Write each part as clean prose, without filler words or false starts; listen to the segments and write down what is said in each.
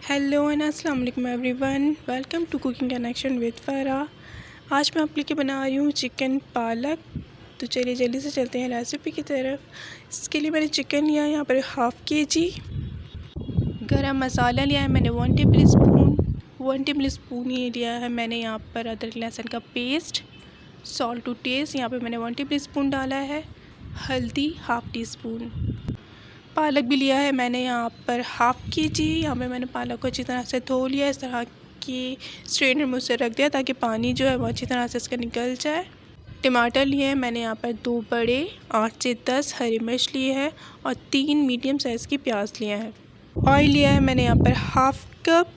Hello and अस्सलाम वालेकुम everyone, welcome to cooking connection with Farah. आज मैं आपके लिए बना रही हूँ चिकन पालक। तो चलिए जल्दी से चलते हैं रेसिपी की तरफ। इसके लिए मैंने चिकन लिया है यहाँ पर हाफ़ kg। गरम मसाला लिया है मैंने 1 टेबल स्पून ही लिया है मैंने यहाँ पर अदरक लहसुन का पेस्ट। सॉल्ट टू टेस्ट यहाँ पर मैंने 1 टेबल स्पून डाला है। हल्दी हाफ़ टी स्पून। पालक भी लिया है मैंने यहाँ पर हाफ़ kg। यहाँ पे मैंने पालक को अच्छी तरह से धो लिया, इस तरह की स्ट्रेनर में उसे रख दिया ताकि पानी जो है वो अच्छी तरह से इसका निकल जाए। टमाटर लिए हैं मैंने यहाँ पर 2 बड़े, 8 से 10 हरी मिर्च लिए हैं और 3 मीडियम साइज़ की प्याज लिया है। ऑयल लिया है मैंने यहाँ पर हाफ़ कप,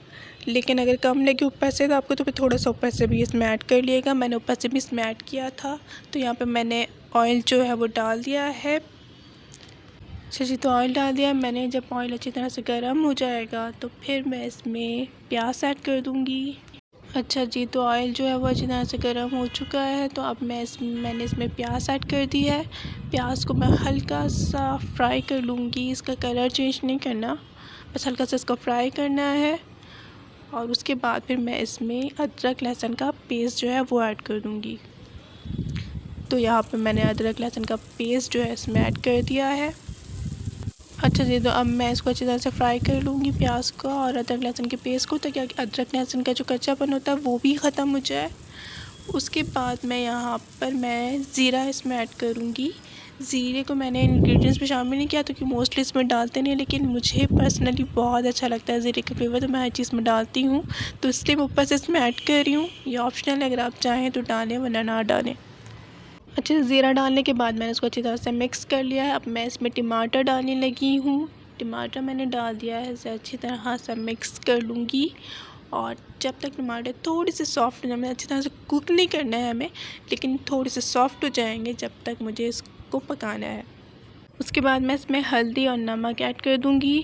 लेकिन अगर कम लगे ऊपर से तो आपको तो फिर थोड़ा सा ऊपर से भी इसमें ऐड कर लिएगा। मैंने ऊपर से भी इसमें ऐड किया था। तो यहाँ पर मैंने ऑयल जो है वो डाल दिया है। अच्छा जी, तो ऑयल डाल दिया मैंने। जब ऑयल अच्छी तरह से गर्म हो जाएगा तो फिर मैं इसमें प्याज ऐड कर दूंगी। अच्छा जी, तो ऑयल जो है वो अच्छी तरह से गर्म हो चुका है। तो अब मैंने इसमें प्याज ऐड कर दी है। प्याज को मैं हल्का सा फ्राई कर लूँगी, इसका कलर चेंज नहीं करना, बस हल्का सा इसको फ्राई करना है। और उसके बाद फिर मैं इसमें अदरक लहसुन का पेस्ट जो है वो ऐड कर दूँगी। तो यहाँ पर मैंने अदरक लहसुन का पेस्ट जो है इसमें ऐड कर दिया है। अच्छा जी, तो अब मैं इसको अच्छी तरह से फ्राई कर लूँगी प्याज को और अदरक लहसुन के पेस्ट को, ताकि अदरक लहसुन का जो कच्चापन होता है वो भी ख़त्म हो जाए। उसके बाद मैं यहाँ पर ज़ीरा इसमें ऐड करूँगी। ज़ीरे को मैंने इंग्रेडिएंट्स में शामिल नहीं किया क्योंकि मोस्टली इसमें डालते नहीं, लेकिन मुझे पर्सनली बहुत अच्छा लगता है ज़ीरे का फ्लेवर, तो मैं हर चीज़ में डालती हूँ। तो इसलिए मैं ऊपर से इसमें ऐड कर रही हूँ। ये ऑप्शनल है, अगर आप चाहें तो डालें वरना ना डालें। अच्छे से ज़ीरा डालने के बाद मैंने इसको अच्छी तरह से मिक्स कर लिया है। अब मैं इसमें टमाटर डालने लगी हूँ। टमाटर मैंने डाल दिया है, इसे अच्छी तरह से मिक्स कर लूँगी। और जब तक टमाटर थोड़ी सी सॉफ्ट हो जाए, अच्छी तरह से कुक नहीं करना है हमें, लेकिन थोड़ी से सॉफ्ट हो जाएंगे जब तक मुझे इसको पकाना है। उसके बाद मैं इसमें हल्दी और नमक ऐड कर दूँगी।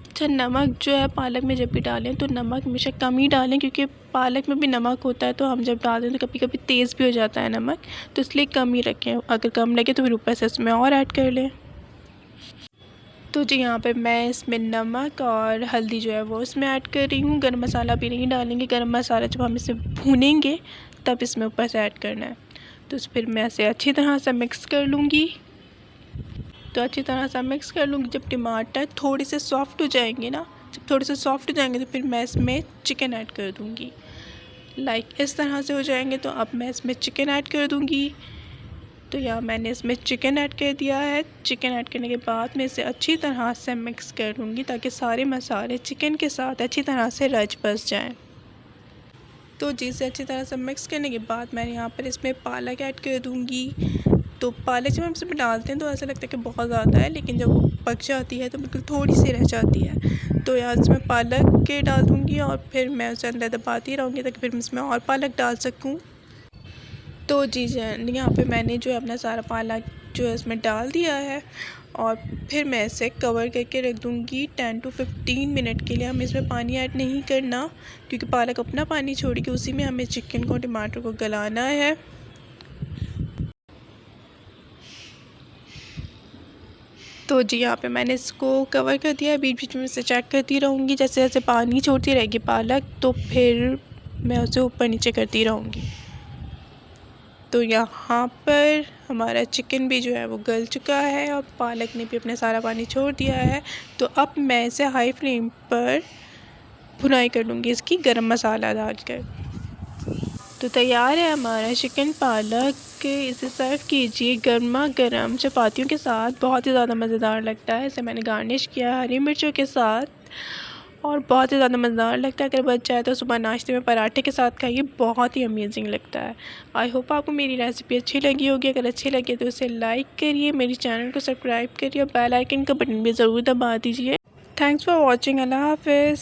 अच्छा, नमक जो है पालक में जब भी डालें तो नमक हमेशा कम ही डालें, क्योंकि पालक में भी नमक होता है। तो हम जब डालते हैं तो कभी कभी तेज़ भी हो जाता है नमक, तो इसलिए कम ही रखें। अगर कम लगे तो फिर ऊपर से इसमें और ऐड कर लें। तो जी, यहाँ पे मैं इसमें नमक और हल्दी जो है वो इसमें ऐड कर रही हूँ। गरम मसाला भी नहीं डालेंगे, गरम मसाला जब हम इसे भूनेंगे तब इसमें ऊपर से ऐड करना है। तो फिर मैं इसे अच्छी तरह से मिक्स कर लूँगी। तो अच्छी तरह से मिक्स कर लूँगी। जब टमाटर थोड़े से सॉफ्ट हो जाएंगे ना, जब थोड़े से सॉफ्ट हो जाएंगे तो फिर मैं इसमें चिकन ऐड कर दूँगी। इस तरह से हो जाएंगे तो अब मैं इसमें चिकन ऐड कर दूँगी। तो यहाँ मैंने इसमें चिकन ऐड कर दिया है। चिकन ऐड करने के बाद मैं इसे अच्छी तरह से मिक्स कर लूँगी ताकि सारे मसाले चिकन के साथ अच्छी तरह से रच बस जाएँ। तो जी, इसे अच्छी तरह से मिक्स करने के बाद मैं यहाँ पर इसमें पालक ऐड कर दूँगी। तो पालक जब हम इसमें डालते हैं तो ऐसा लगता है कि बहुत ज़्यादा है, लेकिन जब वो पक जाती है तो बिल्कुल थोड़ी सी रह जाती है। तो यहाँ इसमें पालक के डाल दूँगी और फिर मैं उसे अंदर दबाती रहूँगी ताकि फिर मैं इसमें और पालक डाल सकूँ। तो जी यहाँ पे मैंने जो है अपना सारा पालक जो है इसमें डाल दिया है और फिर मैं इसे कवर करके रख दूँगी 10 to 15 मिनट के लिए। हमें इसमें पानी ऐड नहीं करना क्योंकि पालक अपना पानी छोड़ेगी, उसी में हमें चिकन को टमाटर को गलाना है। तो जी, यहाँ पे मैंने इसको कवर कर दिया है। बीच बीच में इसे चेक करती रहूँगी, जैसे जैसे पानी छोड़ती रहेगी पालक तो फिर मैं उसे ऊपर नीचे करती रहूँगी। तो यहाँ पर हमारा चिकन भी जो है वो गल चुका है और पालक ने भी अपना सारा पानी छोड़ दिया है। तो अब मैं इसे हाई फ्लेम पर भुनाई कर लूँगी इसकी, गरम मसाला डालकर। तो तैयार है हमारा चिकन पालक। इसे सर्व कीजिए गर्मा गर्म चपातियों के साथ, बहुत ही ज़्यादा मज़ेदार लगता है। इसे मैंने गार्निश किया हरी मिर्चों के साथ और बहुत ही ज़्यादा मज़ेदार लगता है। अगर बच जाए तो सुबह नाश्ते में पराठे के साथ खाइए, बहुत ही अमेजिंग लगता है। आई होप आपको मेरी रेसिपी अच्छी लगी होगी। अगर अच्छी लगे तो इसे लाइक करिए, मेरे चैनल को सब्सक्राइब करिए और बेल आइकन का बटन भी ज़रूर दबा दीजिए। Thanks for watching. अल्लाह हाफ़िज़।